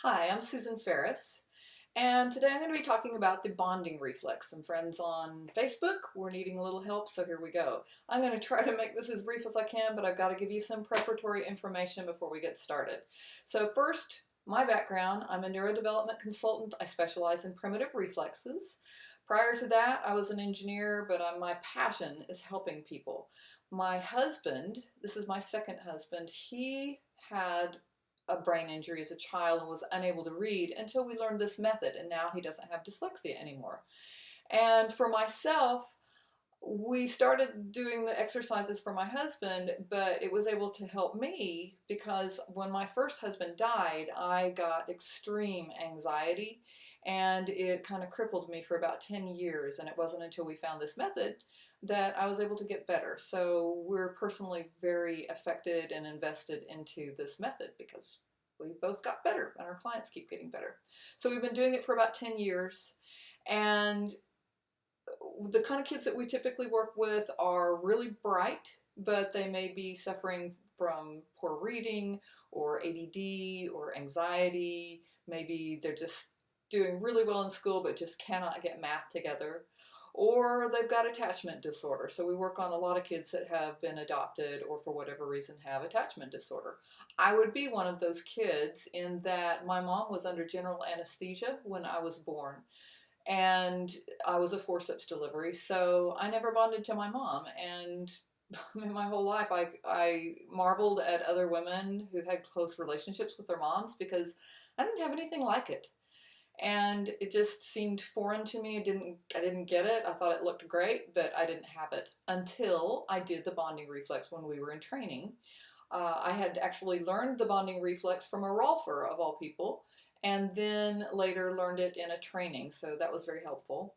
Hi, I'm Susan Phariss, and today I'm going to be talking about the bonding reflex. Some friends on Facebook were needing a little help, so here we go. I'm going to try to make this as brief as I can, but I've got to give you some preparatory information before we get started. So first, my background, I'm a neurodevelopment consultant. I specialize in primitive reflexes. Prior to that, I was an engineer, but my passion is helping people. My husband, this is my second husband, he had a brain injury as a child and was unable to read until we learned this method, and now he doesn't have dyslexia anymore. And for myself, we started doing the exercises for my husband, but it was able to help me because when my first husband died, I got extreme anxiety and it kind of crippled me for about 10 years. And it wasn't until we found this method that I was able to get better. So we're personally very affected and invested into this method because we both got better and our clients keep getting better. So we've been doing it for about 10 years. And the kind of kids that we typically work with are really bright, but they may be suffering from poor reading or ADD or anxiety. Maybe they're just doing really well in school but just cannot get math together. Or they've got attachment disorder. So we work on a lot of kids that have been adopted or for whatever reason have attachment disorder. I would be one of those kids in that my mom was under general anesthesia when I was born. And I was a forceps delivery, so I never bonded to my mom. And in my whole life, I marveled at other women who had close relationships with their moms because I didn't have anything like it. And it just seemed foreign to me. I didn't get it. I thought it looked great, but I didn't have it until I did the bonding reflex when we were in training. I had actually learned the bonding reflex from a rolfer of all people, and then later learned it in a training, so that was very helpful.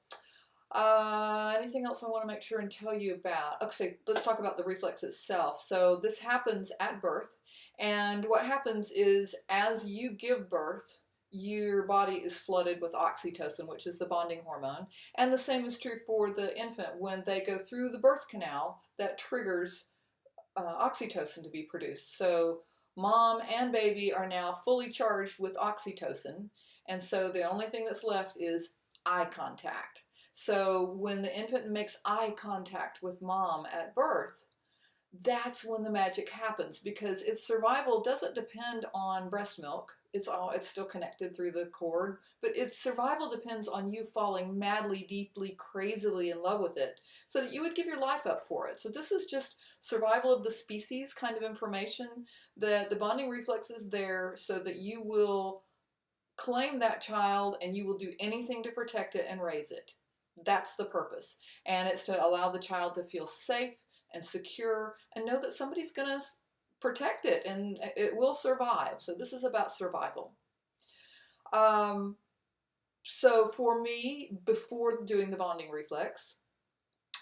Anything else I want to make sure and tell you about? Okay, let's talk about the reflex itself. So this happens at birth, and what happens is as you give birth, your body is flooded with oxytocin, which is the bonding hormone. And the same is true for the infant. When they go through the birth canal, that triggers oxytocin to be produced. So mom and baby are now fully charged with oxytocin. And so the only thing that's left is eye contact. So when the infant makes eye contact with mom at birth, that's when the magic happens, because its survival doesn't depend on breast milk. It's still connected through the cord, but its survival depends on you falling madly, deeply, crazily in love with it so that you would give your life up for it. So this is just survival of the species kind of information, that the bonding reflex is there so that you will claim that child and you will do anything to protect it and raise it. That's the purpose. And it's to allow the child to feel safe and secure and know that somebody's going to protect it and it will survive. So this is about survival. So for me, before doing the bonding reflex,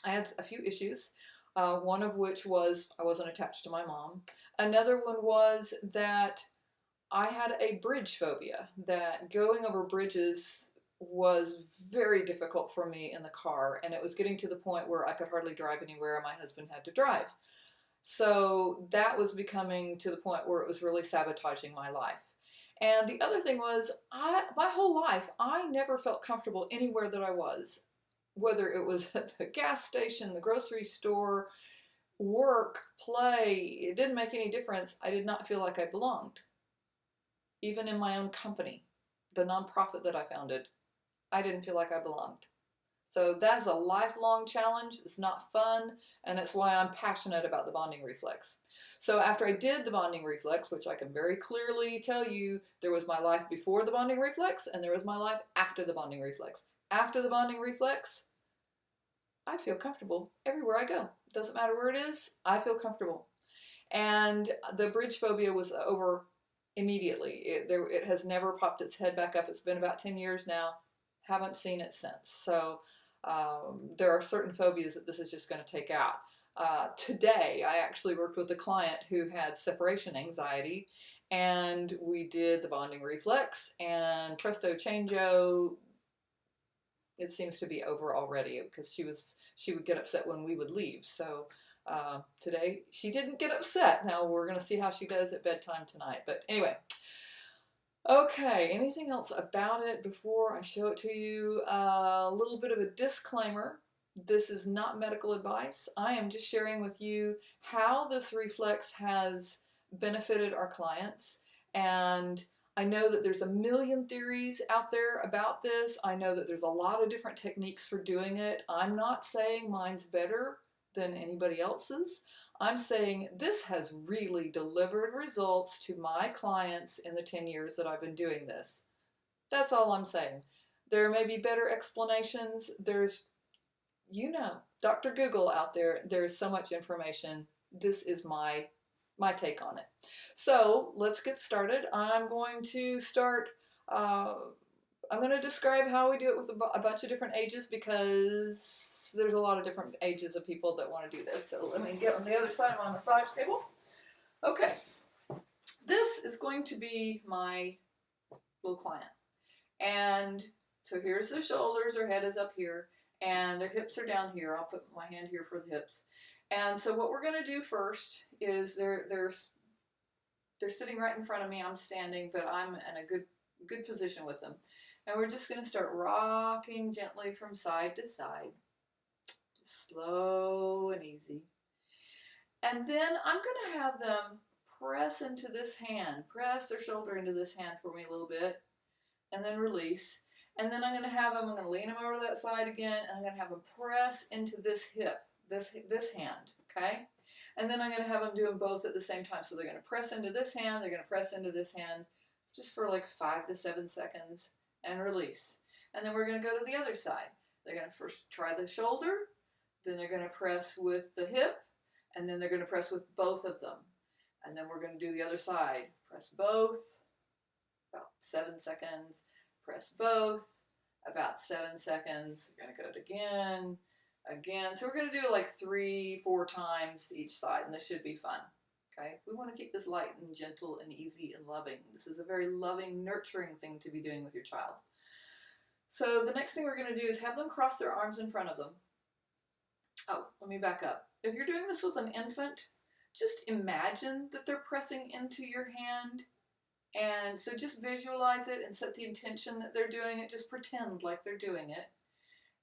I had a few issues. One of which was I wasn't attached to my mom. Another one was that I had a bridge phobia, that going over bridges was very difficult for me in the car, and it was getting to the point where I could hardly drive anywhere and my husband had to drive. So that was becoming to the point where it was really sabotaging my life. And the other thing was, my whole life, I never felt comfortable anywhere that I was, whether it was at the gas station, the grocery store, work, play, it didn't make any difference. I did not feel like I belonged. Even in my own company, the nonprofit that I founded, I didn't feel like I belonged. So that's a lifelong challenge. It's not fun, and it's why I'm passionate about the bonding reflex. So after I did the bonding reflex, which I can very clearly tell you, there was my life before the bonding reflex, and there was my life after the bonding reflex. After the bonding reflex, I feel comfortable everywhere I go. Doesn't matter where it is, I feel comfortable. And the bridge phobia was over immediately. It has never popped its head back up. It's been about 10 years now. Haven't seen it since. So there are certain phobias that this is just going to take out. Today, I actually worked with a client who had separation anxiety, and we did the bonding reflex, and presto changeo, it seems to be over already, because she would get upset when we would leave. So today she didn't get upset. Now we're going to see how she does at bedtime tonight. But anyway, Okay, anything else about it before I show it to you? A little bit of a disclaimer. This is not medical advice. I am just sharing with you how this reflex has benefited our clients. And I know that there's a million theories out there about this. I know that there's a lot of different techniques for doing it. I'm not saying mine's better than anybody else's. I'm saying this has really delivered results to my clients in the 10 years that I've been doing this. That's all I'm saying. There may be better explanations. There's, Dr. Google out there. There's so much information. This is my take on it. So let's get started. I'm going to start, I'm going to describe how we do it with a bunch of different ages, because there's a lot of different ages of people that want to do this. So let me get on the other side of my massage table. Okay, this is going to be my little client. And so here's the shoulders, their head is up here, and their hips are down here. I'll put my hand here for the hips. And so what we're going to do first is they're sitting right in front of me. I'm standing, but I'm in a good position with them. And we're just going to start rocking gently from side to side. Just slow and easy. And then I'm going to have them press into this hand. Press their shoulder into this hand for me a little bit. And then release. And then I'm going to lean them over to that side again. And I'm going to have them press into this hip, this hand, okay? And then I'm going to have them do them both at the same time. So they're going to press into this hand, they're going to press into this hand, just for like 5 to 7 seconds, and release. And then we're going to go to the other side. They're going to first try the shoulder, then they're going to press with the hip, and then they're going to press with both of them. And then we're going to do the other side. Press both, about 7 seconds. Press both, about 7 seconds. We're going to go it again. So we're going to do like 3-4 times each side, and this should be fun. Okay, we want to keep this light and gentle and easy and loving. This is a very loving, nurturing thing to be doing with your child. So the next thing we're going to do is have them cross their arms in front of them. Oh, let me back up. If you're doing this with an infant, just imagine that they're pressing into your hand. And so just visualize it and set the intention that they're doing it. Just pretend like they're doing it.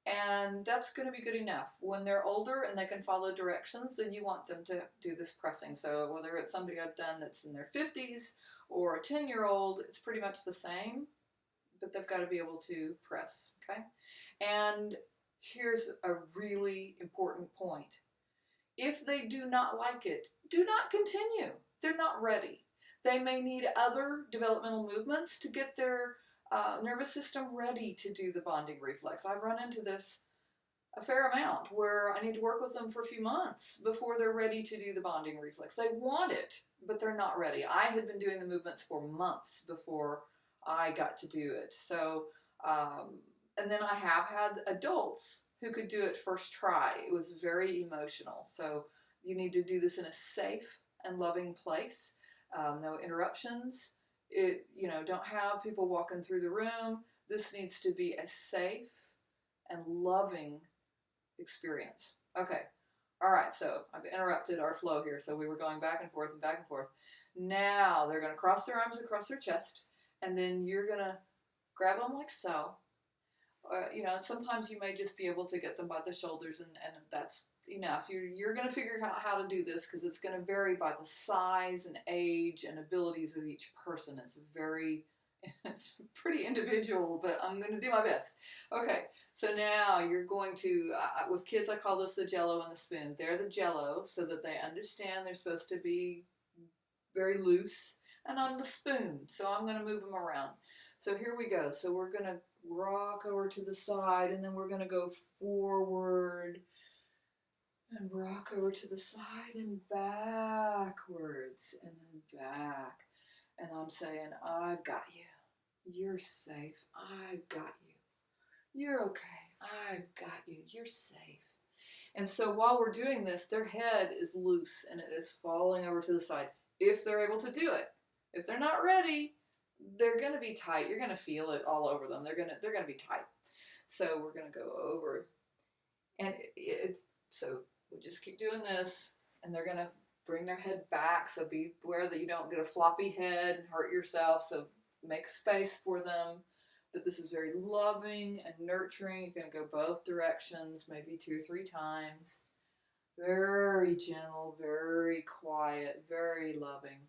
And that's going to be good enough. When they're older and they can follow directions, then you want them to do this pressing. So whether it's somebody I've done that's in their 50s or a 10-year-old, it's pretty much the same, but they've got to be able to press, okay? And here's a really important point. If they do not like it, do not continue. They're not ready. They may need other developmental movements to get their nervous system ready to do the bonding reflex. I've run into this a fair amount where I need to work with them for a few months before they're ready to do the bonding reflex. They want it, but they're not ready. I had been doing the movements for months before I got to do it. So, and then I have had adults who could do it first try. It was very emotional. So you need to do this in a safe and loving place. No interruptions. Don't have people walking through the room. This needs to be a safe and loving experience. Okay. All right. So I've interrupted our flow here. So we were going back and forth and back and forth. Now they're going to cross their arms across their chest, and then you're going to grab them like so. Sometimes you may just be able to get them by the shoulders, and that's enough. You're going to figure out how to do this, because it's going to vary by the size and age and abilities of each person. It's pretty individual, but I'm going to do my best. Okay, so now you're going to, with kids I call this the jello and the spoon. They're the jello so that they understand they're supposed to be very loose, and I'm the spoon, so I'm going to move them around. So here we go. So we're going to rock over to the side, and then we're going to go forward and rock over to the side and backwards and then back. And I'm saying, I've got you. You're safe. I've got you. You're okay. I've got you. You're safe. And so while we're doing this, their head is loose and it is falling over to the side, if they're able to do it. If they're not ready, they're going to be tight. You're going to feel it all over them. They're going to be tight. So we're going to go over, and so we just keep doing this, and they're going to bring their head back. So be aware that you don't get a floppy head and hurt yourself. So make space for them. But this is very loving and nurturing. You're going to go both directions, maybe 2 or 3 times. Very gentle, very quiet, very loving.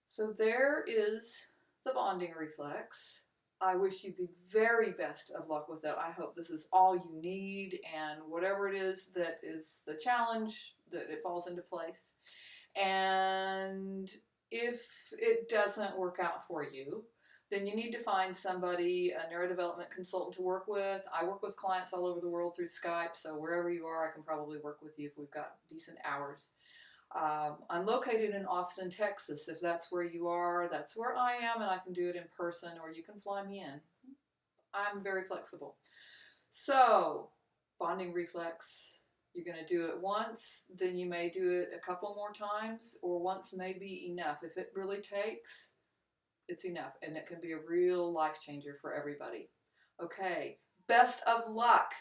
So there is the bonding reflex. I wish you the very best of luck with it. I hope this is all you need, and whatever it is that is the challenge, that it falls into place. And if it doesn't work out for you, then you need to find somebody, a neurodevelopment consultant to work with. I work with clients all over the world through Skype, so wherever you are, I can probably work with you if we've got decent hours. I'm located in Austin, Texas. If that's where you are, that's where I am, and I can do it in person, or you can fly me in. I'm very flexible. So, bonding reflex, you're going to do it once, then you may do it a couple more times, or once may be enough. If it really takes, it's enough, and it can be a real life changer for everybody. Okay, best of luck.